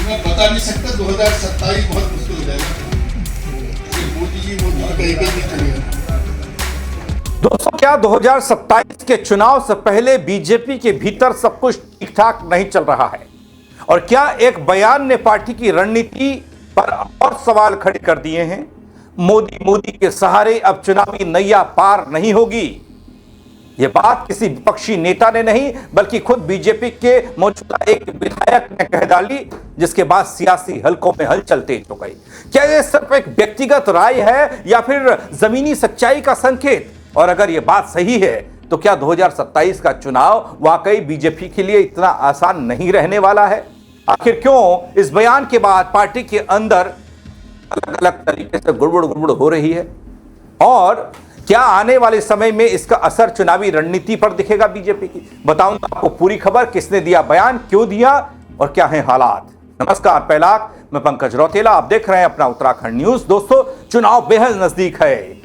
मैं बता नहीं सकता 2027 बहुत मुश्किल हो जाएगा। मोदी जी कहीं नहीं चलेगा। दोस्तों, क्या 2027 के चुनाव से पहले बीजेपी के भीतर सब कुछ ठीक ठाक नहीं चल रहा है? और क्या एक बयान ने पार्टी की रणनीति पर और सवाल खड़े कर दिए हैं? मोदी के सहारे अब चुनावी नैया पार नहीं होगी। यह बात किसी विपक्षी नेता ने नहीं बल्कि खुद बीजेपी के मौजूदा एक विधायक ने कह डाली, जिसके बाद सियासी हलकों में हलचल तेज हो गई। क्या यह सिर्फ एक व्यक्तिगत राय है या फिर जमीनी सच्चाई का संकेत? और अगर यह बात सही है तो क्या 2027 का चुनाव वाकई बीजेपी के लिए इतना आसान नहीं रहने वाला है? आखिर क्यों इस बयान के बाद पार्टी के अंदर अलग अलग तरीके से गुड़गुड़ हो रही है? और क्या आने वाले समय में इसका असर चुनावी रणनीति पर दिखेगा बीजेपी की? बताऊंगा आपको पूरी खबर, किसने दिया बयान, क्यों दिया और क्या है हालात। नमस्कार, पहलाक, मैं पंकज रौतेला, आप देख रहे हैं अपना उत्तराखंड न्यूज। दोस्तों, चुनाव बेहद नजदीक है,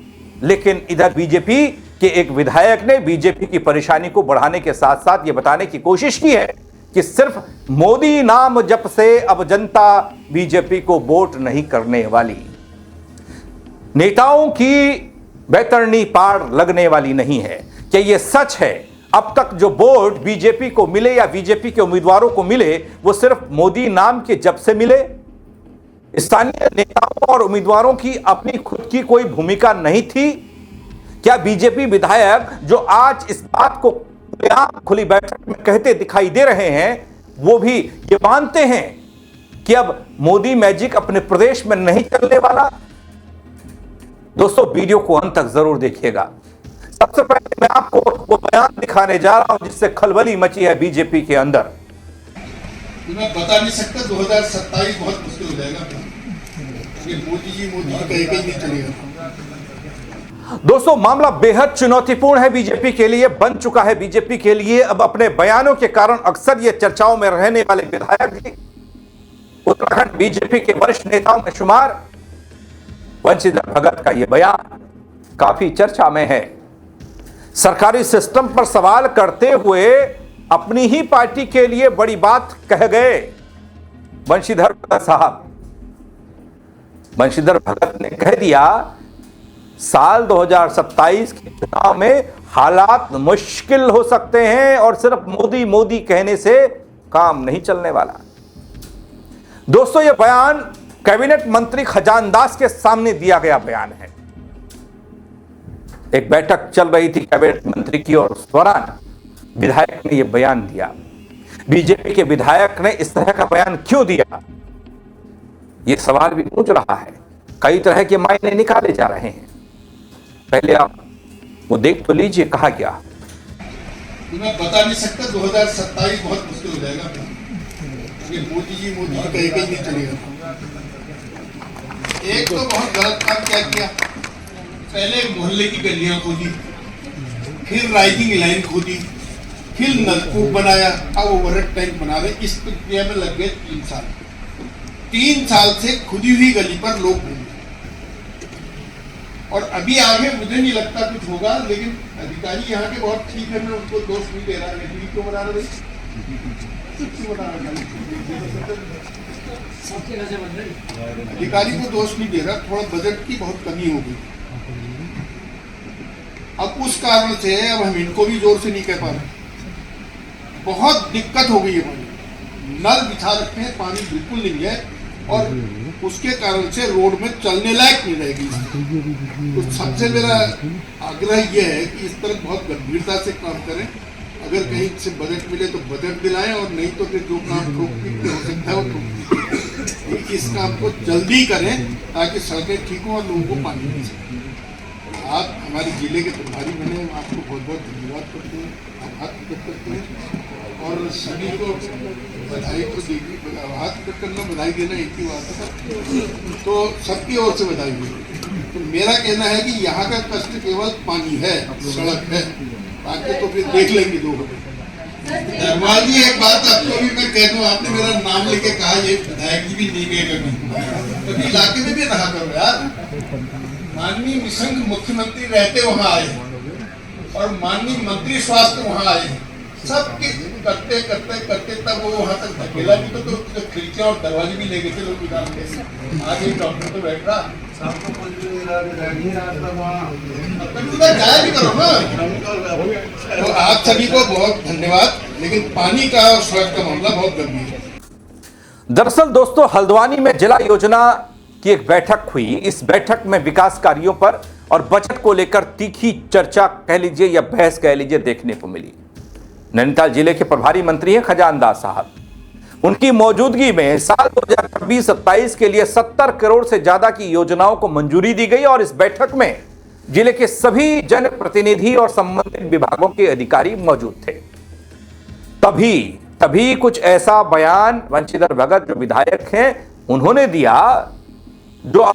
लेकिन इधर बीजेपी के एक विधायक ने बीजेपी की परेशानी को बढ़ाने के साथ साथ यह बताने की कोशिश की है कि सिर्फ मोदी नाम जप से अब जनता बीजेपी को वोट नहीं करने वाली। नेताओं की बैतरणी पार लगने वाली नहीं है। क्या यह सच है? अब तक जो वोट बीजेपी को मिले या बीजेपी के उम्मीदवारों को मिले वो सिर्फ मोदी नाम के जप से मिले? स्थानीय नेताओं और उम्मीदवारों की अपनी खुद की कोई भूमिका नहीं थी? क्या बीजेपी विधायक जो आज इस बात को खुली बैठक में कहते दिखाई दे रहे हैं वो भी ये मानते हैं कि अब मोदी मैजिक अपने प्रदेश में नहीं चलने वाला? दोस्तों, वीडियो को अंत तक जरूर देखिएगा। सबसे पहले मैं आपको वो बयान दिखाने जा रहा हूं जिससे खलबली मची है बीजेपी के अंदर। मैं बता नहीं सकता 2027 बहुत मुश्किल हो जाएगा। मोदी जी कहीं नहीं चलेगा। दोस्तों, मामला बेहद चुनौतीपूर्ण है बीजेपी के लिए, बन चुका है बीजेपी के लिए। अब अपने बयानों के कारण अक्सर ये चर्चाओं में रहने वाले विधायक भी उत्तराखंड बीजेपी के वरिष्ठ नेताओं में शुमार बंशीधर भगत का यह बयान काफी चर्चा में है। सरकारी सिस्टम पर सवाल करते हुए अपनी ही पार्टी के लिए बड़ी बात कह गए बंशीधर भगत साहब। बंशीधर भगत ने कह दिया साल 2027 के चुनाव में हालात मुश्किल हो सकते हैं और सिर्फ मोदी कहने से काम नहीं चलने वाला। दोस्तों, यह बयान कैबिनेट मंत्री खजानदास के सामने दिया गया बयान है। एक बैठक चल रही थी कैबिनेट मंत्री की और उस दौरान विधायक ने यह बयान दिया। बीजेपी के विधायक ने इस तरह का बयान क्यों दिया, यह सवाल भी पूछ रहा है। कई तरह के मायने निकाले जा रहे हैं। पहले आप वो देख तो लीजिए कहा गया। मैं बता नहीं सकता 2027 बहुत मुश्किल हो जाएगा। मोदी जी कहीं नहीं चलेगा। एक तो बहुत गलत काम क्या किया, पहले मोहल्ले की गलियां खोदी, फिर राइजिंग लाइन खोदी, फिर नलकूप बनाया, अब ओवरहेड टैंक बना रहे। इस प्रक्रिया में लग गए 3 साल। 3 साल से खुदी हुई गली पर लोग घूम, और अभी आगे मुझे नहीं लगता कुछ होगा। लेकिन अधिकारी यहाँ के बहुत ठीक है, मैं उनको दोष नहीं दे रहा। लेकिन क्यों बना रहे अधिकारी को दोष नहीं दे रहा, थोड़ा बजट की बहुत कमी हो गई। अब उस कारण से अब हम इनको भी जोर से नहीं कह पा रहे। बहुत दिक्कत हो गई है। नल बिछा रखे हैं, पानी बिल्कुल नहीं है और उसके कारण से रोड में चलने लायक नहीं रहेगी। तो सबसे मेरा आग्रह यह है कि इस तरह बहुत गंभीरता से काम करें। अगर कहीं से बजट मिले तो बजट दिलाएं, और नहीं तो फिर जो काम ठोक हो सकता है वो ठोक। इस काम को जल्दी करें ताकि सड़कें ठीक हों और लोगों को पानी मिल सके। आप हमारे जिले के प्रभारी बने, हम आपको बहुत बहुत धन्यवाद करते हैं, आभार व्यक्त करते हैं। और सभी को बधाई को देगी, आभार करना, बधाई देना एक ही बात है, तो सबकी ओर से बधाई हुई। तो मेरा कहना है कि यहाँ का कष्ट केवल पानी है, सड़क है, बाकी तो फिर देख लेंगे लोग। धर्माल जी, एक बात आपको भी मैं कह दूं, आपने मेरा नाम लेके कहा, ये विधायक जी भी नहीं गए कभी इलाके में भी रहा करो यार। माननीय निशंक मुख्यमंत्री रहते वहाँ आए और माननीय मंत्री स्वास्थ्य वहाँ आए, सब करते करते करते तब वो वहाँ तक धकेला भी तो खिड़की खिड़कियां और दरवाजे भी ले गए थे लोग निकाल के। आज एक डॉक्टर तो बैठ रहा, सबको कुछ भी नहीं रहा था वहाँ। उधर जाया भी करो ना। तो आप सभी को बहुत धन्यवाद, लेकिन पानी का और सड़क का मामला बहुत गंभीर है। दरअसल दोस्तों, हल्द्वानी में जिला योजना की एक बैठक हुई। इस बैठक में विकास कार्यों पर और बजट को लेकर तीखी चर्चा कह लीजिए या बहस कह लीजिए देखने को मिली। नैनीताल जिले के प्रभारी मंत्री हैं खजान दास साहब। उनकी मौजूदगी में साल 2026-27 के लिए 70 करोड़ से ज्यादा की योजनाओं को मंजूरी दी गई और इस बैठक में जिले के सभी जनप्रतिनिधि और संबंधित विभागों के अधिकारी मौजूद थे। तभी कुछ ऐसा बयान वंशीधर भगत जो विधायक हैं उन्होंने दिया जो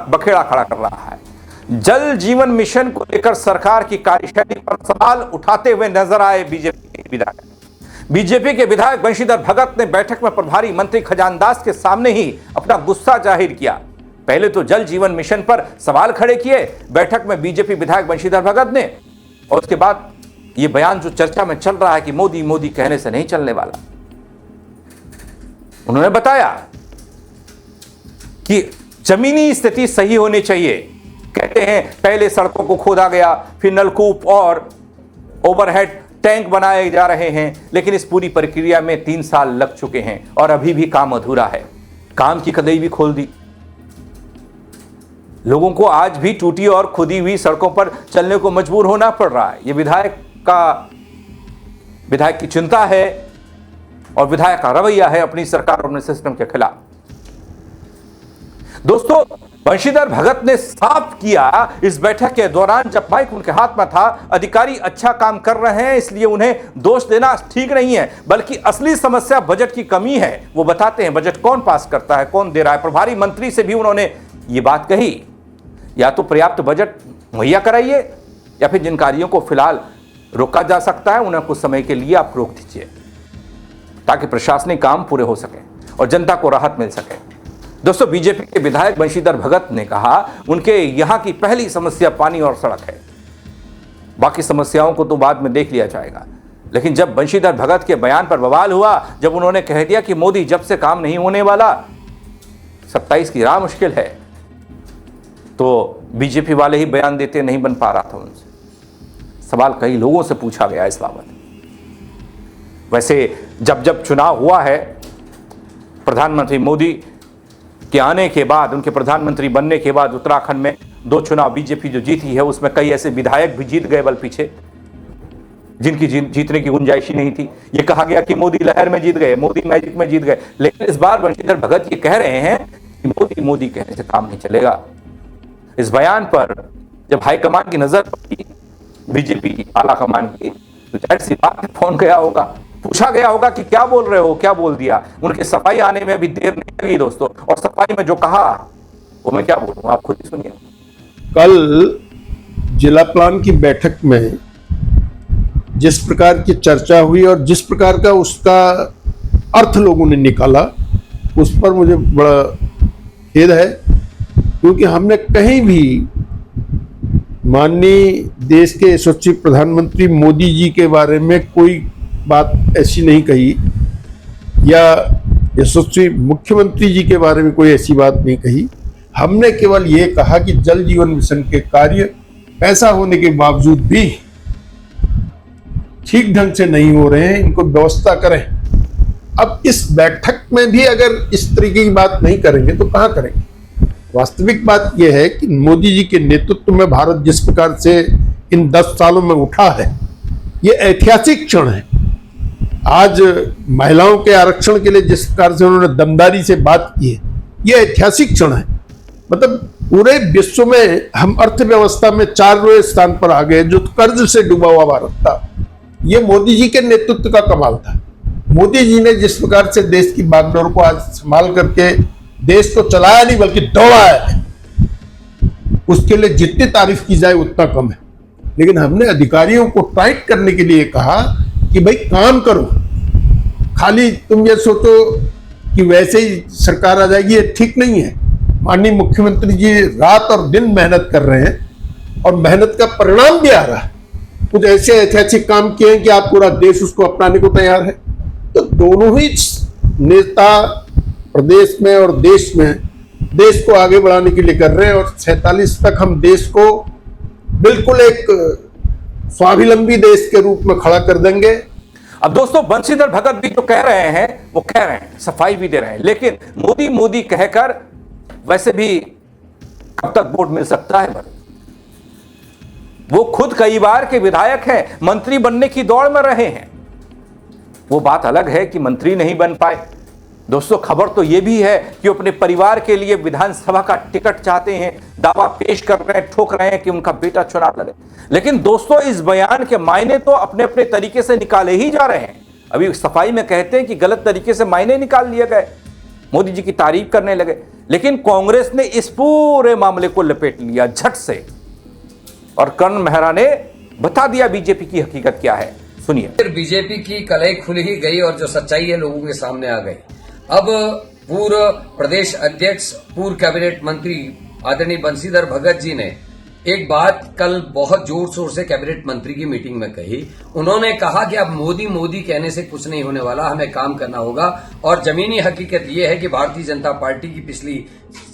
बखेड़ा खड़ा कर रहा है। जल जीवन मिशन को लेकर सरकार की कार्यशैली पर सवाल उठाते हुए नजर आए बीजेपी के विधायक वंशीधर भगत ने बैठक में प्रभारी मंत्री खजान दास के सामने ही अपना गुस्सा जाहिर किया। पहले तो जल जीवन मिशन पर सवाल खड़े किए बैठक में बीजेपी विधायक वंशीधर भगत ने, और उसके बाद यह बयान जो चर्चा में चल रहा है कि मोदी मोदी कहने से नहीं चलने वाला। उन्होंने बताया कि जमीनी स्थिति सही होनी चाहिए। कहते हैं पहले सड़कों को खोदा गया, फिर नलकूप और ओवरहेड टैंक बनाए जा रहे हैं, लेकिन इस पूरी प्रक्रिया में 3 साल लग चुके हैं और अभी भी काम अधूरा है। काम की कदई भी खोल दी। लोगों को आज भी टूटी और खुदी हुई सड़कों पर चलने को मजबूर होना पड़ रहा है। यह विधायक की चिंता है और विधायक का रवैया है अपनी सरकार और अपने सिस्टम के खिलाफ। दोस्तों, वंशीधर भगत ने साफ किया इस बैठक के दौरान, जब माइक उनके हाथ में था, अधिकारी अच्छा काम कर रहे हैं इसलिए उन्हें दोष देना ठीक नहीं है, बल्कि असली समस्या बजट की कमी है। वो बताते हैं बजट कौन पास करता है, कौन दे रहा है। प्रभारी मंत्री से भी उन्होंने ये बात कही, या तो पर्याप्त बजट मुहैया कराइए या फिर जिन कार्यों को फिलहाल रोका जा सकता है उन्हें कुछ समय के लिए आप रोक दीजिए, ताकि प्रशासनिक काम पूरे हो सके और जनता को राहत मिल सके। दोस्तों, बीजेपी के विधायक वंशीधर भगत ने कहा उनके यहां की पहली समस्या पानी और सड़क है, बाकी समस्याओं को तो बाद में देख लिया जाएगा। लेकिन जब वंशीधर भगत के बयान पर बवाल हुआ, जब उन्होंने कह दिया कि मोदी जब से काम नहीं होने वाला, 27 की राह मुश्किल है, तो बीजेपी वाले ही बयान देते नहीं बन पा रहा था उनसे। सवाल कई लोगों से पूछा गया इस बाबत। वैसे जब चुनाव हुआ है, प्रधानमंत्री मोदी के आने के बाद, उनके प्रधानमंत्री बनने के बाद उत्तराखंड में 2 चुनाव बीजेपी जो जीती है, उसमें कई ऐसे विधायक भी जीत गए बल पीछे, जिनकी जीतने की गुंजाइश ही नहीं थी। ये कहा गया कि मोदी लहर में जीत गए, मोदी मैजिक में जीत गए, लेकिन इस बार वंशीधर भगत ये कह रहे हैं कि मोदी मोदी कहने से काम नहीं चलेगा। इस बयान पर जब हाईकमान की नजर पड़ी, बीजेपी की आला कमान की, तो जाहिर सी बात फोन गया होगा, पूछा गया होगा कि क्या बोल रहे हो, क्या बोल दिया। उनके सफाई आने में भी देर नहीं लगी दोस्तों, और सफाई में जो कहा वो मैं क्या बोलूं, आप खुद ही सुनिए। कल जिला प्लान की बैठक में जिस प्रकार की चर्चा हुई और जिस प्रकार का उसका अर्थ लोगों ने निकाला, उस पर मुझे बड़ा खेद है, क्योंकि हमने कहीं भी माननीय देश के यशस्वी प्रधानमंत्री मोदी जी के बारे में कोई बात ऐसी नहीं कही, या यशस्वी मुख्यमंत्री जी के बारे में कोई ऐसी बात नहीं कही। हमने केवल ये कहा कि जल जीवन मिशन के कार्य पैसा होने के बावजूद भी ठीक ढंग से नहीं हो रहे हैं, इनको व्यवस्था करें। अब इस बैठक में भी अगर इस तरीके की बात नहीं करेंगे तो कहां करेंगे। वास्तविक बात यह है कि मोदी जी के नेतृत्व में भारत जिस प्रकार से इन 10 सालों में उठा है, ये ऐतिहासिक क्षण है। आज महिलाओं के आरक्षण के लिए जिस प्रकार से उन्होंने दमदारी से बात की है, ये ऐतिहासिक क्षण है। मतलब पूरे विश्व में हम अर्थव्यवस्था में 4वें स्थान पर आ गए, जो कर्ज से डूबा हुआ भारत था। ये मोदी जी के नेतृत्व का कमाल था। मोदी जी ने जिस प्रकार से देश की बागडोर को आज संभाल करके देश को चलाया नहीं बल्कि दौड़ाया है, उसके लिए जितनी तारीफ की जाए उतना कम है। लेकिन हमने अधिकारियों को टाइट करने के लिए कहा कि भाई काम करो, खाली तुम ये सोचो कि वैसे ही सरकार आ जाएगी, ये ठीक नहीं है। माननीय मुख्यमंत्री जी रात और दिन मेहनत कर रहे हैं और मेहनत का परिणाम भी आ रहा है। कुछ ऐसे ऐतिहासिक काम किए हैं कि आप पूरा देश उसको अपनाने को तैयार है। तो दोनों ही नेता प्रदेश में और देश में देश को आगे बढ़ाने के लिए कर रहे हैं और 47 तक हम देश को बिल्कुल एक स्वावलंबी देश के रूप में खड़ा कर देंगे। अब दोस्तों, बंशीधर भगत भी जो कह रहे हैं वो कह रहे हैं, सफाई भी दे रहे हैं, लेकिन मोदी मोदी कहकर वैसे भी कब तक वोट मिल सकता है? वो खुद कई बार के विधायक हैं, मंत्री बनने की दौड़ में रहे हैं। वो बात अलग है कि मंत्री नहीं बन पाए। दोस्तों, खबर तो यह भी है कि वो अपने परिवार के लिए विधानसभा का टिकट चाहते हैं, दावा पेश कर रहे हैं, ठोक रहे हैं कि उनका बेटा चुनाव लड़े। लेकिन दोस्तों, इस बयान के मायने तो अपने अपने तरीके से निकाले ही जा रहे हैं। अभी सफाई में कहते हैं कि गलत तरीके से मायने निकाल लिए गए, मोदी जी की तारीफ करने लगे, लेकिन कांग्रेस ने इस पूरे मामले को लपेट लिया झट से, और कर्ण मेहरा ने बता दिया बीजेपी की हकीकत क्या है। सुनिए। फिर बीजेपी की कलई खुल ही गई और जो सच्चाई है लोगों के सामने आ गई। अब पूर्व प्रदेश अध्यक्ष, पूर्व कैबिनेट मंत्री आदरणीय बंशीधर भगत जी ने एक बात कल बहुत जोर शोर से कैबिनेट मंत्री की मीटिंग में कही। उन्होंने कहा कि अब मोदी मोदी कहने से कुछ नहीं होने वाला, हमें काम करना होगा। और जमीनी हकीकत यह है कि भारतीय जनता पार्टी की पिछली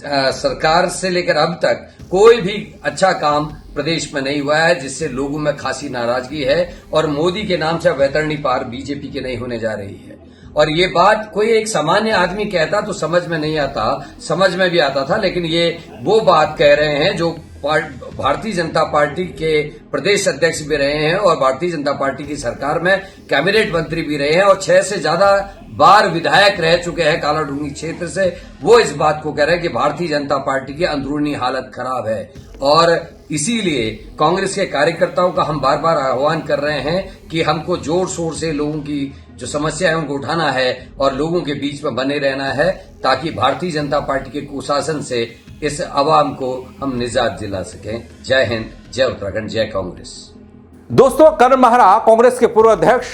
सरकार से लेकर अब तक कोई भी अच्छा काम प्रदेश में नहीं हुआ है, जिससे लोगों में खासी नाराजगी है और मोदी के नाम से वैतरणी पार बीजेपी की नहीं होने जा रही है। और ये बात कोई एक सामान्य आदमी कहता तो समझ में नहीं आता, समझ में भी आता था, लेकिन ये वो बात कह रहे हैं जो भारतीय जनता पार्टी के प्रदेश अध्यक्ष भी रहे हैं और भारतीय जनता पार्टी की सरकार में कैबिनेट मंत्री भी रहे हैं और 6 से ज्यादा बार विधायक रह चुके हैं कालाडूंगी क्षेत्र से। वो इस बात को कह रहे हैं कि भारतीय जनता पार्टी की अंदरूनी हालत खराब है और इसीलिए कांग्रेस के कार्यकर्ताओं का हम बार बार आह्वान कर रहे हैं कि हमको जोर शोर से लोगों की जो समस्या है उनको उठाना है और लोगों के बीच में बने रहना है, ताकि भारतीय जनता पार्टी के कुशासन से इस आवाम को हम निजात दिला सकें। जय हिंद, जय उत्तराखंड, जय कांग्रेस। दोस्तों, कर्ण मेहरा कांग्रेस के पूर्व अध्यक्ष,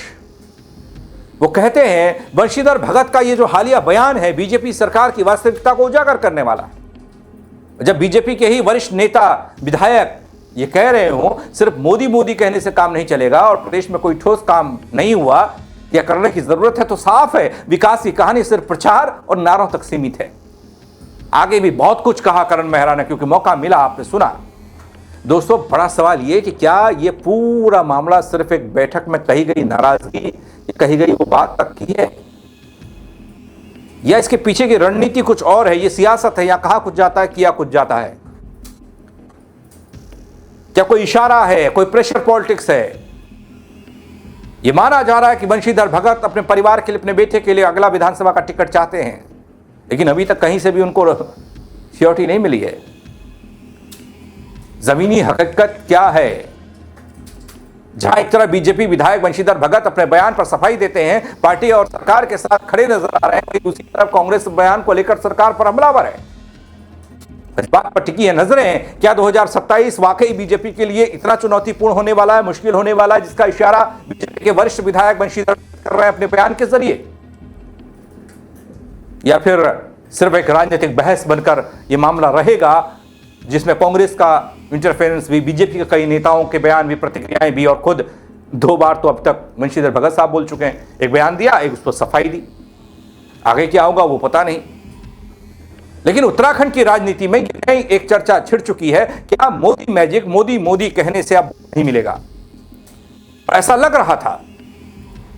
वो कहते हैं बंशीधर भगत का ये जो हालिया बयान है बीजेपी सरकार की वास्तविकता को उजागर करने वाला है। जब बीजेपी के ही वरिष्ठ नेता विधायक ये कह रहे हो सिर्फ मोदी मोदी कहने से काम नहीं चलेगा और प्रदेश में कोई ठोस काम नहीं हुआ या करने की जरूरत है, तो साफ है विकास की कहानी सिर्फ प्रचार और नारों तक सीमित है। आगे भी बहुत कुछ कहा कर्ण मेहरा ने, क्योंकि मौका मिला, आपने सुना। दोस्तों, बड़ा सवाल ये कि क्या ये पूरा मामला सिर्फ एक बैठक में कही गई नाराजगी, कही गई वो बात तक की है, या इसके पीछे की रणनीति कुछ और है? ये सियासत है, या कहा कुछ जाता है, किया कुछ जाता है? क्या कोई इशारा है, कोई प्रेशर पॉलिटिक्स है? यह माना जा रहा है कि बंशीधर भगत अपने परिवार के लिए, अपने बेटे के लिए अगला विधानसभा का टिकट चाहते हैं, लेकिन अभी तक कहीं से भी उनको श्योरिटी नहीं मिली है। जमीनी हकीकत क्या है? जहां एक तरह बीजेपी विधायक बंशीधर भगत अपने बयान पर सफाई देते हैं, पार्टी और सरकार के साथ खड़े नजर आ रहे हैं, वहीं दूसरी तरफ कांग्रेस बयान को लेकर सरकार पर हमलावर है। इस बात पर टिकी है नजरें, क्या 2027 वाकई बीजेपी के लिए इतना चुनौतीपूर्ण होने वाला है, मुश्किल होने वाला है, जिसका इशारा बीजेपी के वरिष्ठ विधायक बंशीधर कर रहे हैं अपने बयान के जरिए? या फिर सिर्फ एक राजनीतिक बहस बनकर यह मामला रहेगा जिसमें कांग्रेस का इंटरफेरेंस भी, बीजेपी के कई नेताओं के बयान भी, प्रतिक्रियाएं भी, और खुद 2 बार तो अब तक बंशीधर भगत साहब बोल चुके हैं, एक बयान दिया, एक उस पर सफाई दी। आगे क्या होगा वो पता नहीं। लेकिन उत्तराखंड की राजनीति में एक चर्चा छिड़ चुकी है, क्या मोदी मैजिक, मोदी मोदी कहने से अब नहीं मिलेगा? ऐसा लग रहा था,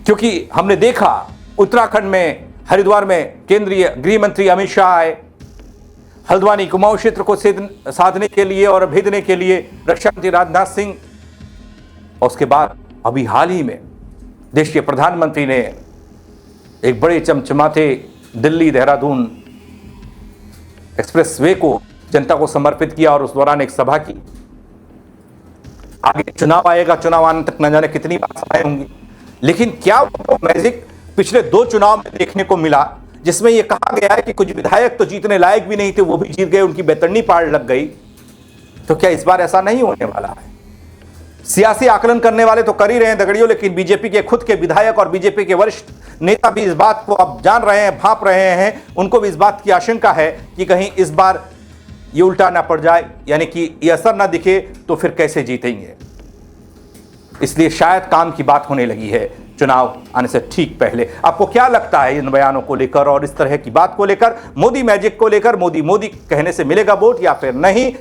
क्योंकि हमने देखा उत्तराखंड में, हरिद्वार में केंद्रीय गृह मंत्री अमित शाह आए, हल्द्वानी कुमाऊं क्षेत्र को साधने के लिए और भेदने के लिए रक्षा मंत्री राजनाथ सिंह, और उसके बाद अभी हाल ही में देश के प्रधानमंत्री ने एक बड़े चमचमाते दिल्ली देहरादून एक्सप्रेस वे को जनता को समर्पित किया और उस दौरान एक सभा की। आगे चुनाव आएगा, चुनाव आने तक न जाने कितनी बार सभाएं होंगी, लेकिन क्या वो मैजिक पिछले 2 चुनाव में देखने को मिला जिसमें यह कहा गया है कि कुछ विधायक तो जीतने लायक भी नहीं थे, वो भी जीत गए, उनकी बेतरनी पार लग गई? तो क्या इस बार ऐसा नहीं होने वाला है? सियासी आकलन करने वाले तो कर ही रहे हैं दगड़ियों, लेकिन बीजेपी के खुद के विधायक और बीजेपी के वरिष्ठ नेता भी इस बात को अब जान रहे हैं, भांप रहे हैं। उनको भी इस बात की आशंका है कि कहीं इस बार ये उल्टा ना पड़ जाए, यानी कि ये असर ना दिखे, तो फिर कैसे जीतेंगे। इसलिए शायद काम की बात होने लगी है चुनाव आने से ठीक पहले। आपको क्या लगता है इन बयानों को लेकर और इस तरह की बात को लेकर, मोदी मैजिक को लेकर, मोदी मोदी कहने से मिलेगा वोट या फिर नहीं?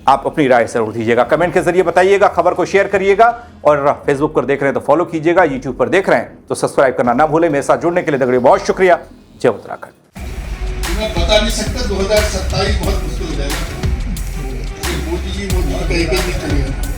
आप अपनी राय जरूर दीजिएगा, कमेंट के जरिए बताइएगा, खबर को शेयर करिएगा और फेसबुक पर देख रहे हैं तो फॉलो कीजिएगा, यूट्यूब पर देख रहे हैं तो सब्सक्राइब करना ना भूलें। मेरे साथ जुड़ने के लिए दगड़े बहुत शुक्रिया। जय उत्तराखंड। मैं बता नहीं सकता 2027 बहुत मुश्किल हो जाएगा। मोदी जी कहीं नहीं चलेगा।